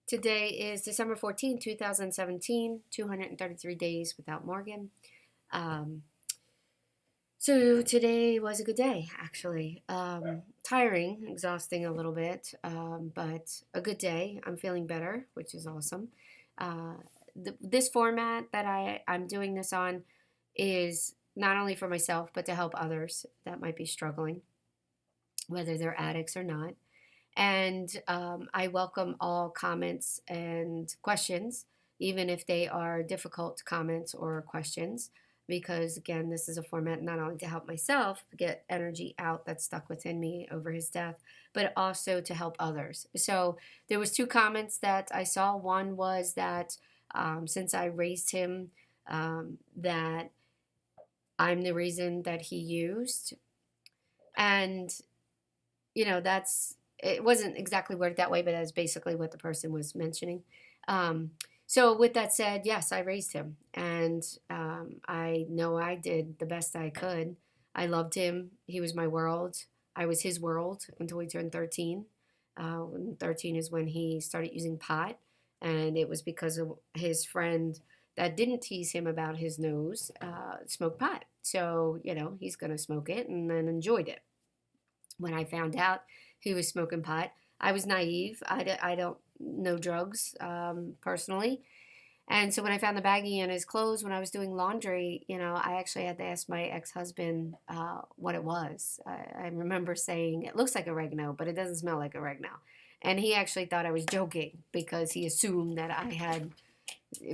Today is December 14th, 2017, 233 days without Morgan. Um, so today was a good day, actually. Tiring, exhausting a little bit, but a good day. I'm feeling better, which is awesome. Uh, this format that I'm doing this on is not only for myself, but to help others that might be struggling, whether they're addicts or not. And I welcome all comments and questions, even if they are difficult comments or questions, because again, this is a format not only to help myself get energy out that's stuck within me over his death, but also to help others. So there was two comments that I saw. One was that since I raised him, that I'm the reason that he used, and that's it wasn't exactly worded that way, but that's basically what the person was mentioning. Um, so with that said, yes, I raised him, and I know I did the best I could. I loved him. He was my world. I was his world until he turned 13. 13 is when he started using pot, and it was because of his friend that didn't tease him about his nose smoked pot. So, he's going to smoke it and then enjoyed it. When I found out he was smoking pot, I was naive. I don't know drugs personally. And so when I found the baggie in his clothes when I was doing laundry, I actually had to ask my ex husband what it was. I remember saying, it looks like oregano, but it doesn't smell like oregano. And he actually thought I was joking because he assumed that I had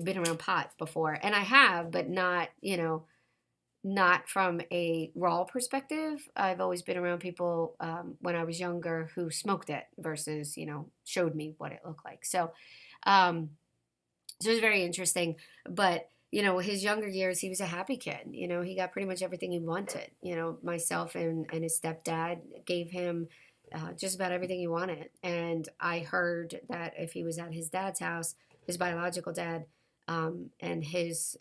been around pot before. And I have, but not from a raw perspective. I've always been around people when I was younger who smoked it versus, showed me what it looked like. Um, so it was very interesting. But, his younger years, he was a happy kid. He got pretty much everything he wanted. Myself and his stepdad gave him just about everything he wanted. And I heard that if he was at his dad's house, his biological dad, and his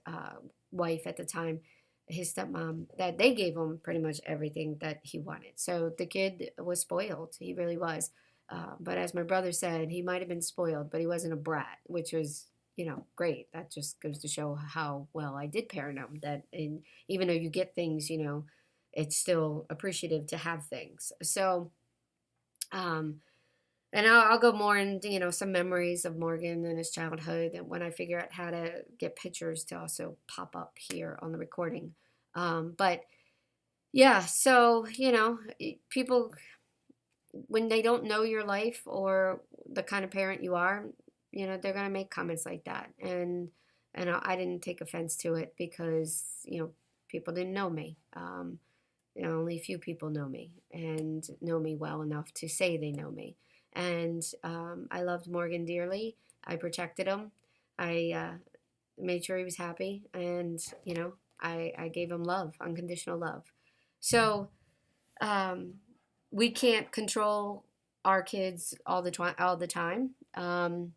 wife at the time, his stepmom, that they gave him pretty much everything that he wanted. So the kid was spoiled. He really was. But as my brother said, he might have been spoiled, but he wasn't a brat, which was, great. That just goes to show how well I did parent him. Even though you get things, it's still appreciative to have things. So, um, and I'll go more into, some memories of Morgan and his childhood and when I figure out how to get pictures to also pop up here on the recording. But yeah, so, people, when they don't know your life or the kind of parent you are, they're going to make comments like that. And I didn't take offense to it because, people didn't know me. Only a few people know me and know me well enough to say they know me. And I loved Morgan dearly. I protected him. I made sure he was happy. And, I gave him love, unconditional love. So um, we can't control our kids all the time. And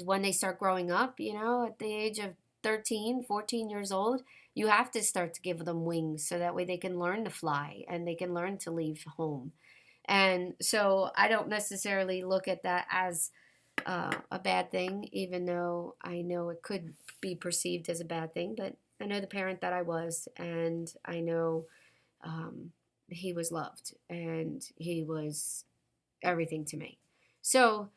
when they start growing up, at the age of 13, 14 years old, you have to start to give them wings so that way they can learn to fly and they can learn to leave home. And so I don't necessarily look at that as a bad thing, even though I know it could be perceived as a bad thing. But I know the parent that I was, and I know he was loved and he was everything to me. So,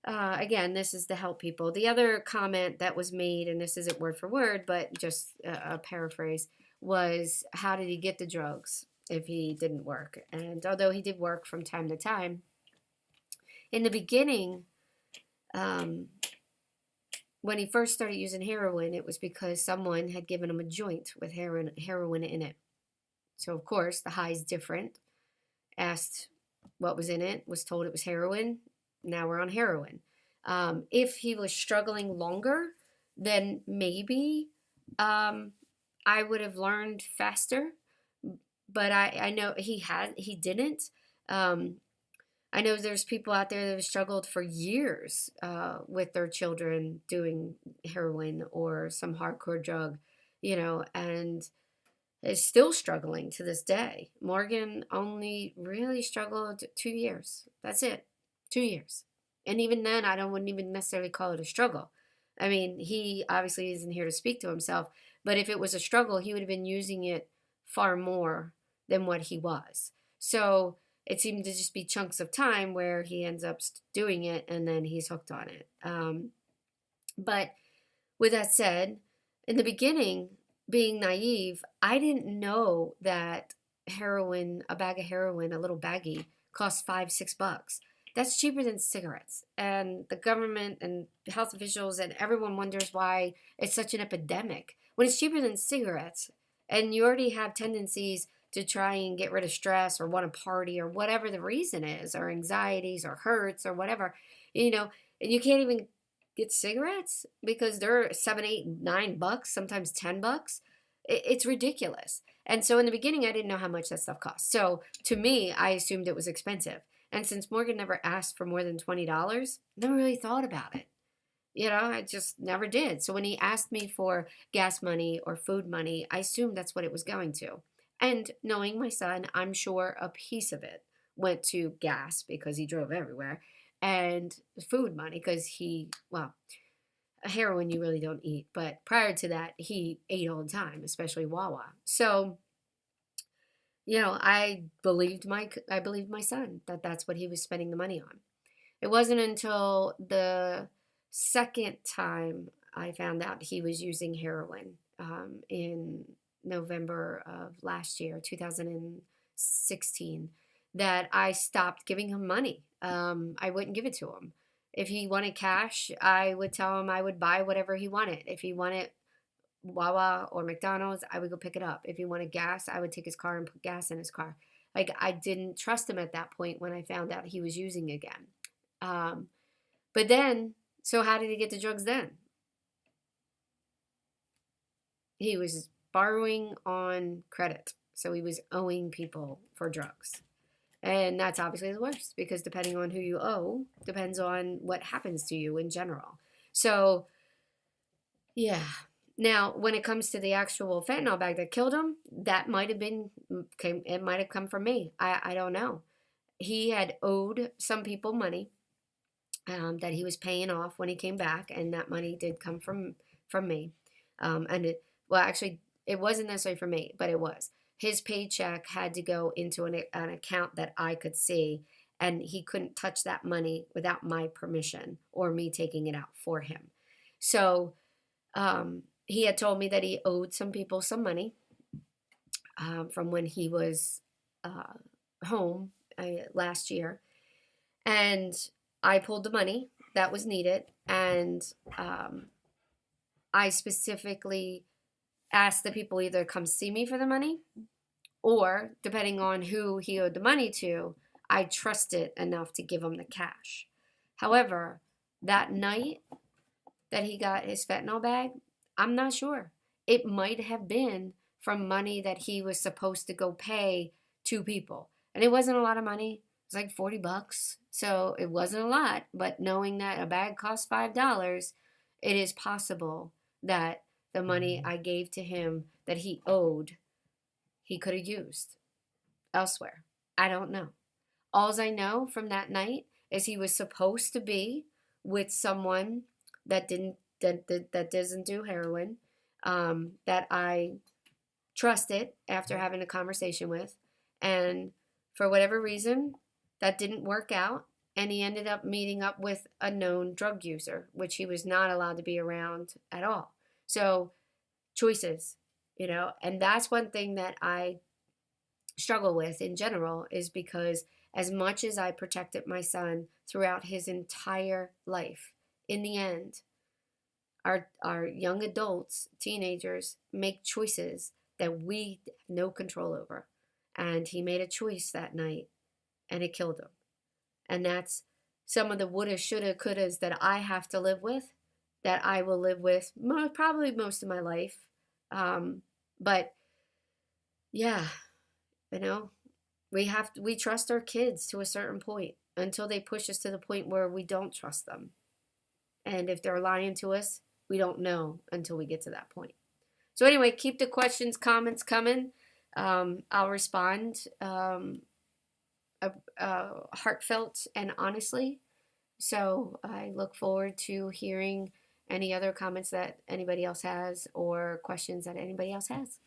again, this is to help people. The other comment that was made, and this isn't word for word, but just a paraphrase, was how did he get the drugs if he didn't work? And although he did work from time to time, in the beginning, um, when he first started using heroin, it was because someone had given him a joint with heroin in it. So, of course, the high's different. Asked what was in it, was told it was heroin. Now we're on heroin. If he was struggling longer, then maybe I would have learned faster. But I know he didn't. Um, I know there's people out there that have struggled for years with their children doing heroin or some hardcore drug, and is still struggling to this day. Morgan only really struggled 2 years. That's it. 2 years. And even then, wouldn't even necessarily call it a struggle. I mean, he obviously isn't here to speak to himself, but if it was a struggle, he would have been using it far more than what he was. So it seemed to just be chunks of time where he ends up doing it and then he's hooked on it. But with that said, in the beginning, being naive, I didn't know that heroin, a bag of heroin, a little baggie, costs $5, $6. That's cheaper than cigarettes. And the government and health officials and everyone wonders why it's such an epidemic when it's cheaper than cigarettes. And you already have tendencies to try and get rid of stress or want to party or whatever the reason is, or anxieties or hurts or whatever, you know, and you can't even get cigarettes because they're $7, $8, $9, sometimes $10. It's ridiculous. And so in the beginning, I didn't know how much that stuff cost. So to me, I assumed it was expensive. And since Morgan never asked for more than $20, never really thought about it. You know, I just never did. So when he asked me for gas money or food money, I assumed that's what it was going to. And knowing my son, I'm sure a piece of it went to gas because he drove everywhere, and food money because well, heroin you really don't eat. But prior to that, he ate all the time, especially Wawa. So, I believed my son that that's what he was spending the money on. It wasn't until the second time I found out he was using heroin in November of last year, 2016, that I stopped giving him money. I wouldn't give it to him. If he wanted cash, I would tell him I would buy whatever he wanted. If he wanted Wawa or McDonald's, I would go pick it up. If he wanted gas, I would take his car and put gas in his car. Like, I didn't trust him at that point when I found out he was using again. Um, but then, so how did he get the drugs then? He was borrowing on credit. So he was owing people for drugs. And that's obviously the worst because depending on who you owe, depends on what happens to you in general. So, yeah. Now, when it comes to the actual fentanyl bag that killed him, that might have it might have come from me. I don't know. He had owed some people money that he was paying off when he came back, and that money did come from me. Well, actually, it wasn't necessarily from me, but it was. His paycheck had to go into an account that I could see, and he couldn't touch that money without my permission or me taking it out for him. So he had told me that he owed some people some money from when he was home last year, and I pulled the money that was needed, and I specifically asked the people either come see me for the money, or depending on who he owed the money to, I trusted enough to give him the cash. However, that night that he got his fentanyl bag, I'm not sure. It might have been from money that he was supposed to go pay to people. And it wasn't a lot of money. It was like $40. So it wasn't a lot, but knowing that a bag costs $5, it is possible that the money I gave to him that he owed, he could have used elsewhere. I don't know. Alls I know from that night is he was supposed to be with someone that doesn't do heroin, that I trusted after having a conversation with, and for whatever reason, that didn't work out, and he ended up meeting up with a known drug user, which he was not allowed to be around at all. So, choices, and that's one thing that I struggle with in general, is because as much as I protected my son throughout his entire life, in the end, our young adults, teenagers, make choices that we have no control over. And he made a choice that night, and it killed him. And that's some of the woulda, shoulda, couldas that I have to live with, that I will live with probably most of my life. But yeah, we trust our kids to a certain point until they push us to the point where we don't trust them. And if they're lying to us, we don't know until we get to that point. So anyway, keep the questions, comments coming. I'll respond heartfelt and honestly. So I look forward to hearing any other comments that anybody else has or questions that anybody else has.